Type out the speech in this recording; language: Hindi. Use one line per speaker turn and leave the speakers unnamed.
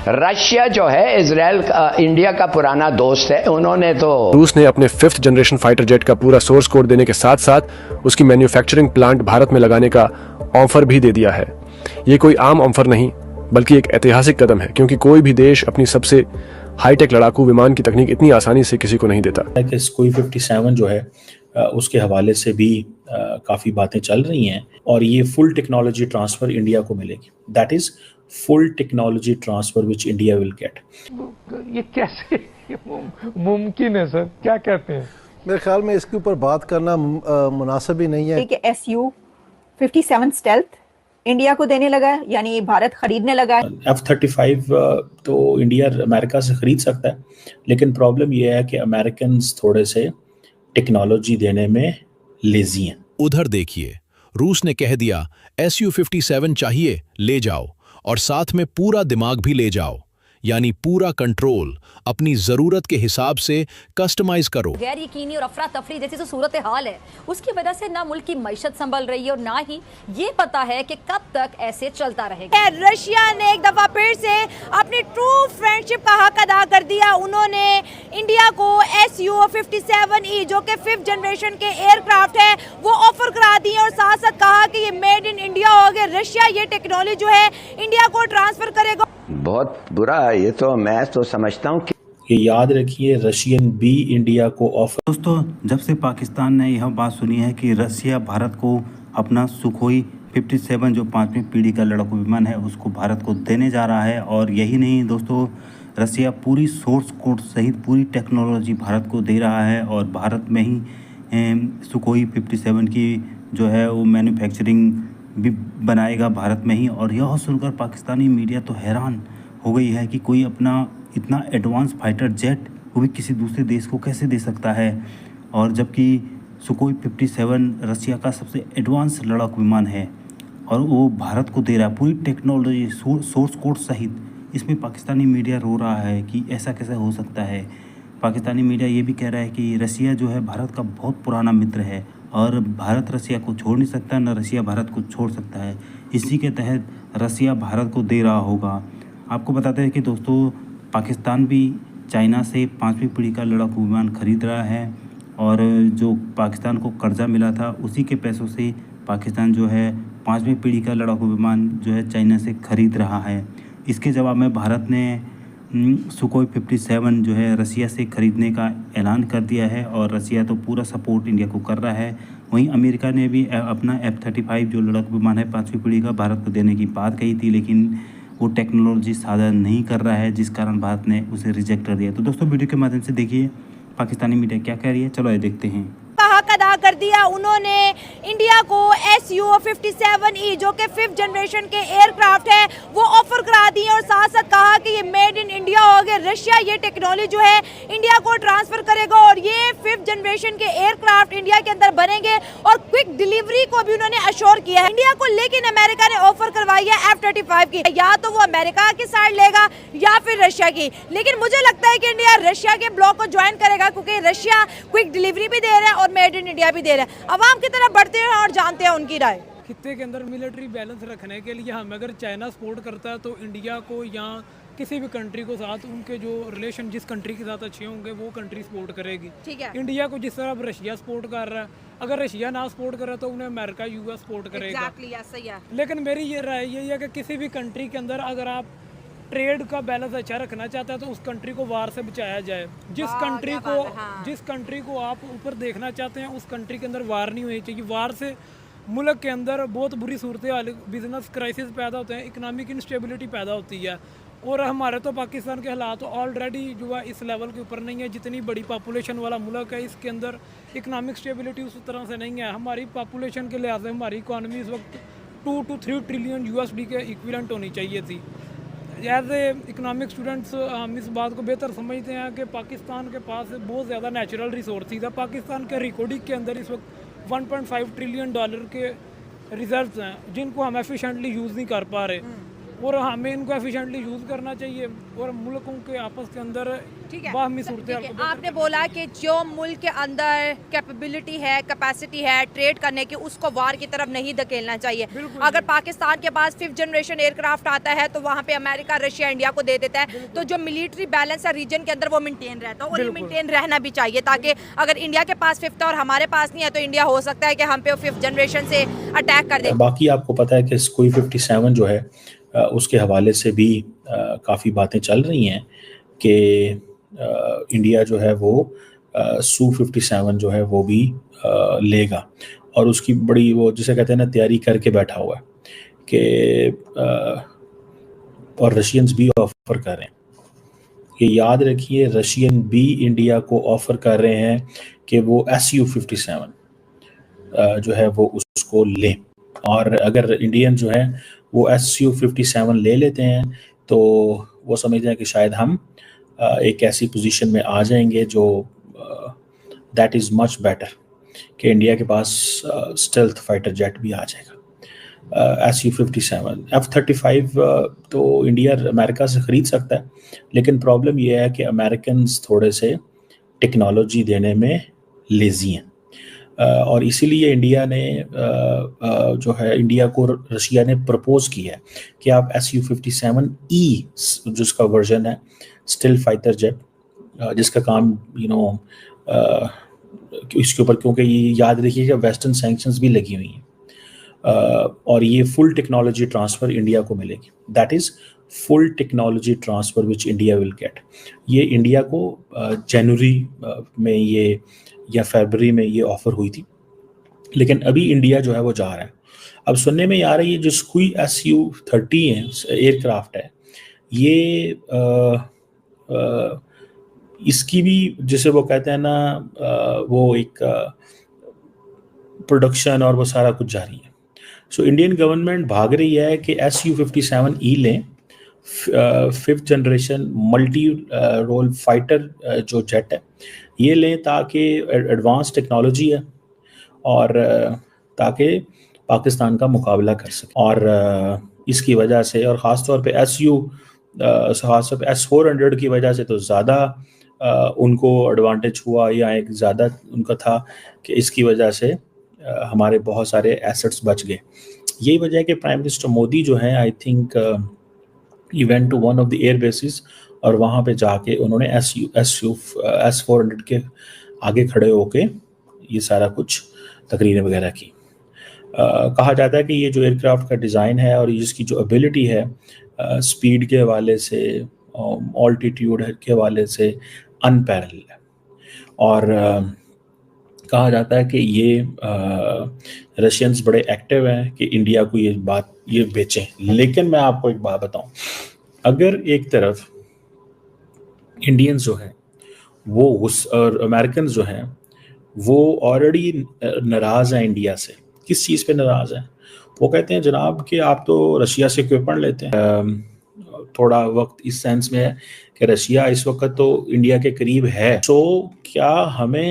रशिया जो है इजराइल इंडिया का पुराना दोस्त है। उन्होंने तो
रूस ने अपने 5th जनरेशन फाइटर जेट का पूरा सोर्स कोड देने के साथ साथ उसकी मैन्युफैक्चरिंग प्लांट भारत में लगाने का ऑफर भी दे दिया है। ये कोई आम ऑफर नहीं बल्कि एक ऐतिहासिक कदम है, क्योंकि कोई भी देश अपनी सबसे हाईटेक लड़ाकू विमान की तकनीक इतनी आसानी से किसी को नहीं देता।
सुखोई 57 जो है उसके हवाले से भी काफ़ी बातें चल रही हैं और ये फुल टेक्नोलॉजी ट्रांसफ़र इंडिया को मिलेगी। That is full technology transfer which India will get.
ये कैसे मुमकिन है सर, क्या कहते हैं?
मेरे ख्याल में इसके ऊपर बात करना मुनासिब ही नहीं है।
SU-57 स्टेल्थ इंडिया को देने लगा है, यानी भारत खरीदने लगा है।
F-35 तो इंडिया अमेरिका से खरीद सकता है, लेकिन प्रॉब्लम यह है कि अमेरिकन थोड़े से टेक्नोलॉजी देने में लेजी हैं।
उधर देखिए, रूस ने कह दिया SU-57 चाहिए ले जाओ और साथ में पूरा दिमाग भी ले जाओ, यानी पूरा कंट्रोल अपनी जरूरत के हिसाब से कस्टमाइज करो।
गैर यकीनी और अफरा तफरी जैसी जो सूरत हाल है उसकी वजह से ना मुल्क की मईशत संभल रही है और ना ही ये पता है कि कब तक ऐसे चलता रहेगा।
रशिया ने एक दफा फिर से अपनी ट्रू फ्रेंडशिप का हक अदा कर दिया। उन्होंने इंडिया को SU-57E जो कि 5th जनरेशन के एयरक्राफ्ट है वो ऑफर करा दी और साथ साथ कहा कि ये मेड इन इंडिया होगा। रशिया ये टेक्नोलॉजी जो है इंडिया को ट्रांसफर करेगा।
बहुत बुरा है ये तो। मैं तो समझता हूँ कि
ये याद रखिए, रशियन भी इंडिया को ऑफर।
दोस्तों, जब से पाकिस्तान ने यह बात सुनी है कि रशिया भारत को अपना सुखोई 57 जो 5वीं पीढ़ी का लड़ाकू विमान है उसको भारत को देने जा रहा है, और यही नहीं दोस्तों, रशिया पूरी सोर्स कोड सहित पूरी टेक्नोलॉजी भारत को दे रहा है और भारत में ही सुखोई 57 की जो है वो मैन्युफैक्चरिंग भी बनाएगा भारत में ही। और यह सुनकर पाकिस्तानी मीडिया तो हैरान हो गई है कि कोई अपना इतना एडवांस फाइटर जेट वो भी किसी दूसरे देश को कैसे दे सकता है, और जबकि सुखोई 57 रशिया का सबसे एडवांस लड़ाकू विमान है और वो भारत को दे रहा है पूरी टेक्नोलॉजी सोर्स कोड सहित। इसमें पाकिस्तानी मीडिया रो रहा है कि ऐसा कैसे हो सकता है। पाकिस्तानी मीडिया ये भी कह रहा है कि रशिया जो है भारत का बहुत पुराना मित्र है और भारत रशिया को छोड़ नहीं सकता, न रशिया भारत को छोड़ सकता है। इसी के तहत रशिया भारत को दे रहा होगा। आपको बताते हैं कि दोस्तों, पाकिस्तान भी चाइना से 5वीं पीढ़ी का लड़ाकू विमान खरीद रहा है और जो पाकिस्तान को कर्जा मिला था उसी के पैसों से पाकिस्तान जो है 5वीं पीढ़ी का लड़ाकू विमान जो है चाइना से खरीद रहा है। इसके जवाब में भारत ने सुखोई 57 जो है रशिया से खरीदने का ऐलान कर दिया है और रशिया तो पूरा सपोर्ट इंडिया को कर रहा है। वहीं अमेरिका ने भी अपना F-35 जो लड़ाकू विमान है 5वीं पीढ़ी का भारत को देने की बात कही थी, लेकिन वो टेक्नोलॉजी साझा नहीं कर रहा है, जिस कारण भारत ने उसे रिजेक्ट कर दिया। तो दोस्तों, वीडियो के माध्यम से देखिए पाकिस्तानी मीडिया क्या कह रही है, चलो ये देखते हैं।
हक अदा कर दिया उन्होंने इंडिया को SU-57E जो कि 5th जनरेशन के एयरक्राफ्ट है वो ऑफर करा दी और साथ साथ कहा कि ये मेड इन इंडिया होगा। रशिया ये टेक्नोलॉजी जो है इंडिया को ट्रांसफर करेगा और ये 5th जनरेशन के एयरक्राफ्ट इंडिया के अंदर बनेंगे और क्विक डिलीवरी को भी उन्होंने अश्योर किया है इंडिया को। लेकिन अमेरिका ने ऑफर करवाई है F-35 की, या तो वो अमेरिका की साइड लेगा या फिर रशिया की। लेकिन मुझे लगता है कि इंडिया रशिया के ब्लॉक को ज्वाइन करेगा, क्योंकि रशिया क्विक डिलीवरी भी दे रहा है और मेड इन इंडिया भी दे रहा है। अवाम की तरफ बढ़ते हैं और जानते हैं उनकी राय।
खित्ते के अंदर मिलिट्री बैलेंस रखने के लिए हम अगर चाइना सपोर्ट करता है तो इंडिया को या किसी भी कंट्री को साथ उनके जो रिलेशन जिस कंट्री के साथ अच्छे होंगे वो कंट्री सपोर्ट करेगी। ठीक है। इंडिया को जिस तरह अब रशिया सपोर्ट कर रहा है, अगर रशिया ना सपोर्ट कर रहा तो उन्हें अमेरिका US सपोर्ट करेगा। सही है। लेकिन मेरी ये राय यही है कि किसी भी कंट्री के अंदर अगर आप ट्रेड का बैलेंस अच्छा रखना चाहता है तो उस कंट्री को वार से बचाया जाए। जिस कंट्री को आप ऊपर देखना चाहते हैं उस कंट्री के अंदर वार नहीं होनी चाहिए। वार से मुल्क के अंदर बहुत बुरी सूरत हाल, बिजनेस क्राइसिस पैदा होते हैं, इकोनॉमिक इंस्टेबिलिटी पैदा होती है। और हमारे तो पाकिस्तान के हालात ऑलरेडी जो है इस लेवल के ऊपर नहीं है। जितनी बड़ी पॉपुलेशन वाला मुल्क है इसके अंदर इकोनॉमिक स्टेबिलिटी उस तरह से नहीं है। हमारी पॉपुलेशन के लिहाज से हमारी इकॉनमी इस वक्त 2 to 3 ट्रिलियन USD के इक्विवेलेंट होनी चाहिए थी। एज ए इकोनॉमिक स्टूडेंट्स हम इस बात को बेहतर समझते हैं कि पाकिस्तान के पास बहुत ज़्यादा नेचुरल रिसोर्सेज है। पाकिस्तान के रिकॉर्डिंग के अंदर इस वक्त $1.5 ट्रिलियन के रिजर्व्स हैं जिनको हम एफिशिएंटली यूज़ नहीं कर पा रहे। और हमें इनको एफिशिएंटली यूज़ करना चाहिए और मुल्कों के आपस के अंदर बाहमी सूरत-ए-हाल को
आपने बोला कि जो मुल्क के अंदर कैपेबिलिटी है, कैपेसिटी है ट्रेड करने की, उसको वार की तरफ नहीं धकेलना चाहिए। अगर पाकिस्तान के पास 5th जनरेशन एयरक्राफ्ट आता है तो वहाँ पे अमेरिका, रशिया, इंडिया को दे देता है, तो जो मिलिट्री बैलेंस है रीजन के अंदर वो मेंटेन रहता है और ये मेंटेन रहना भी चाहिए, ताकि अगर इंडिया के पास 5th और हमारे पास नहीं है तो इंडिया हो सकता है कि हम पे 5th जनरेशन से अटैक कर दे।
बाकी आपको पता है कि सुखोई 57 जो है उसके हवाले से भी काफ़ी बातें चल रही हैं कि इंडिया जो है वो Su-57 जो है वो भी लेगा और उसकी बड़ी वो जिसे कहते हैं ना तैयारी करके बैठा हुआ है कि और रशियंस भी ऑफर कर रहे हैं। ये याद रखिए, रशियन भी इंडिया को ऑफर कर रहे हैं कि वो Su-57 जो है वो उसको लें, और अगर इंडियन जो है वो Su-57 ले लेते हैं तो वो समझते हैं कि शायद हम एक ऐसी पोजीशन में आ जाएंगे जो दैट इज़ मच बेटर, कि इंडिया के पास स्टेल्थ फाइटर जेट भी आ जाएगा। Su-57 F-35 तो इंडिया अमेरिका से ख़रीद सकता है, लेकिन प्रॉब्लम ये है कि अमेरिकन्स थोड़े से टेक्नोलॉजी देने में लेज़ी हैं, और इसीलिए इंडिया ने जो है इंडिया को रशिया ने प्रपोज किया है कि आप Su-57E जिसका वर्जन है स्टिल फाइटर जेट, जिसका काम इसके ऊपर, क्योंकि ये याद रखिएगा वेस्टर्न सैंक्शंस भी लगी हुई हैं, और ये फुल टेक्नोलॉजी ट्रांसफ़र इंडिया को मिलेगी, that is full technology transfer which India will get. ये इंडिया को जनवरी में ये या फरवरी में ये ऑफ़र हुई थी, लेकिन अभी इंडिया जो है वो जा रहा है। अब सुनने में आ रही है जो सुखोई Su-30 एयरक्राफ्ट है, ये इसकी भी जिसे वो कहते हैं ना वो एक प्रोडक्शन और वो सारा कुछ जारी है। सो इंडियन गवर्नमेंट भाग रही है कि Su-57E लें, 5th generation multi role fighter जो जेट है ये लें, ताकि एडवांस टेक्नोलॉजी है और ताकि पाकिस्तान का मुकाबला कर सके, और इसकी वजह से और ख़ास तौर पे S-400 की वजह से तो ज़्यादा उनको एडवांटेज हुआ, या एक ज़्यादा उनका था कि इसकी वजह से हमारे बहुत सारे एसेट्स बच गए। यही वजह है कि प्राइम मिनिस्टर मोदी जो है I think he went to one of the air bases और वहाँ पे जाके उन्होंने S-400 के आगे खड़े होके ये सारा कुछ तकरीरें वगैरह की। कहा जाता है कि ये जो एयरक्राफ्ट का डिज़ाइन है और इसकी जो एबिलिटी है स्पीड के हवाले से, ऑल्टीट्यूड के हवाले से अनपैरेलल है, और कहा जाता है कि ये रशियंस बड़े एक्टिव हैं कि इंडिया को ये बेचें। लेकिन मैं आपको एक बात बताऊं, अगर एक तरफ इंडियंस जो हैं वो और अमेरिकन जो हैं वो ऑलरेडी नाराज़ हैं इंडिया से, किस चीज़ पे नाराज़ हैं? वो कहते हैं जनाब कि आप तो रशिया से इक्विपमेंट लेते हैं। थोड़ा वक्त इस सेंस में है कि रशिया इस वक्त तो इंडिया के करीब है, तो क्या हमें